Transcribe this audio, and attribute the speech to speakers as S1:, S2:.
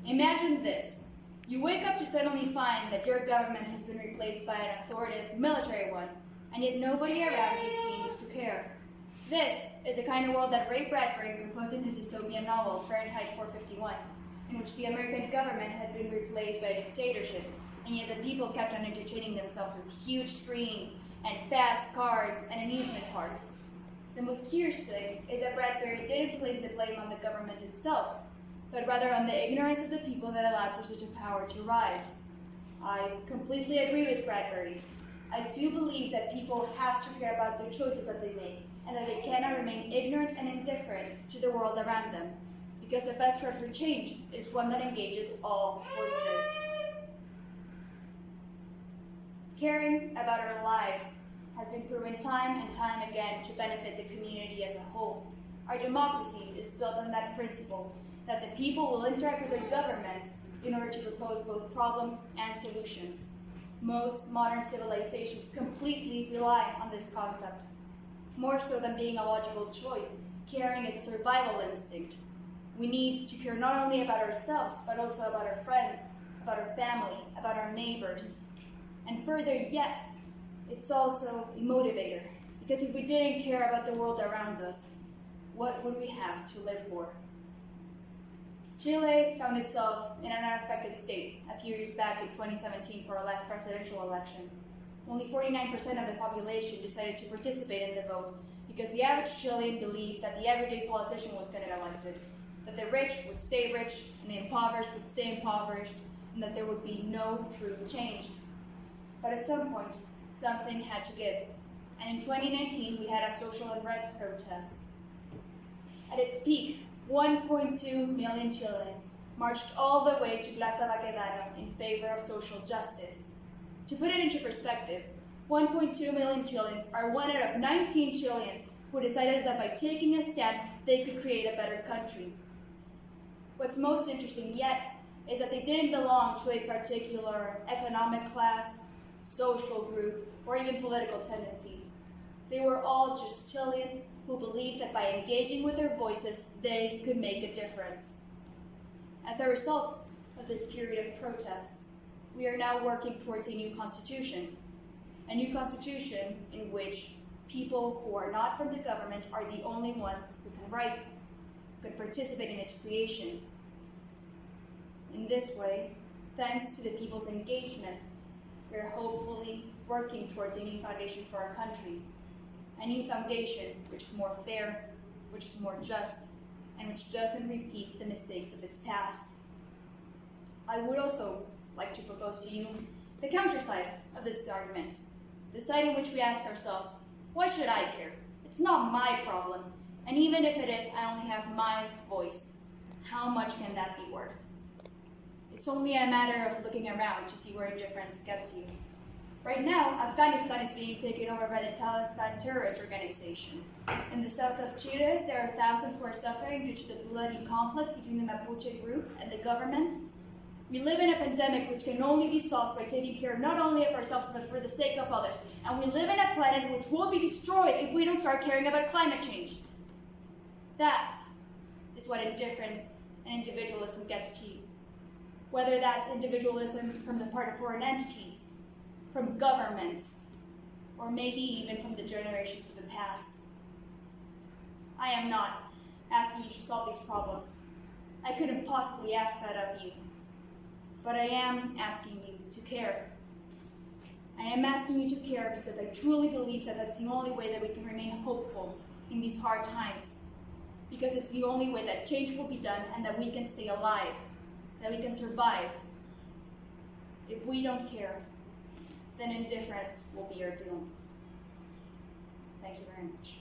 S1: Imagine this. You wake up to suddenly find that your government has been replaced by an authoritative military one, and yet nobody around you seems to care. This is the kind of world that Ray Bradbury proposed in his dystopian novel, Fahrenheit 451, in which the American government had been replaced by a dictatorship, and yet the people kept on entertaining themselves with huge screens and fast cars and amusement parks. The most curious thing is that Bradbury didn't place the blame on the government itself, but rather on the ignorance of the people that allowed for such a power to rise. I completely agree with Bradbury. I do believe that people have to care about the choices that they make, and that they cannot remain ignorant and indifferent to the world around them, because the best road for change is one that engages all voices. Caring about our lives has been proven time and time again to benefit the community as a whole. Our democracy is built on that principle, that the people will interact with their governments in order to propose both problems and solutions. Most modern civilizations completely rely on this concept. More so than being a logical choice, caring is a survival instinct. We need to care not only about ourselves, but also about our friends, about our family, about our neighbors. And further yet, it's also a motivator, because if we didn't care about the world around us, what would we have to live for? Chile found itself in an unaffected state a few years back in 2017 for our last presidential election. Only 49% of the population decided to participate in the vote because the average Chilean believed that the everyday politician was getting elected, that the rich would stay rich and the impoverished would stay impoverished, and that there would be no true change. But at some point, something had to give. And in 2019, we had a social unrest protest. At its peak, 1.2 million Chileans marched all the way to Plaza Baquedano in favor of social justice. To put it into perspective, 1.2 million Chileans are 1 out of 19 Chileans who decided that by taking a stand, they could create a better country. What's most interesting yet is that they didn't belong to a particular economic class, social group, or even political tendency. They were all just Chileans who believed that by engaging with their voices, they could make a difference. As a result of this period of protests, we are now working towards a new constitution in which people who are not from the government are the only ones who can write, who can participate in its creation. In this way, thanks to the people's engagement, we are hopefully working towards a new foundation for our country. A new foundation which is more fair, which is more just, and which doesn't repeat the mistakes of its past. I would also like to propose to you the counter side of this argument, the side in which we ask ourselves, why should I care? It's not my problem, and even if it is, I only have my voice. How much can that be worth? It's only a matter of looking around to see where indifference gets you. Right now, Afghanistan is being taken over by the Taliban terrorist organization. In the south of Chile, there are thousands who are suffering due to the bloody conflict between the Mapuche group and the government. We live in a pandemic which can only be solved by taking care not only of ourselves, but for the sake of others. And we live in a planet which will be destroyed if we don't start caring about climate change. That is what indifference and individualism gets to you. Whether that's individualism from the part of foreign entities, from governments, or maybe even from the generations of the past. I am not asking you to solve these problems. I couldn't possibly ask that of you. But I am asking you to care. I am asking you to care because I truly believe that that's the only way that we can remain hopeful in these hard times. Because it's the only way that change will be done and that we can stay alive, that we can survive. If we don't care, then indifference will be our doom. Thank you very much.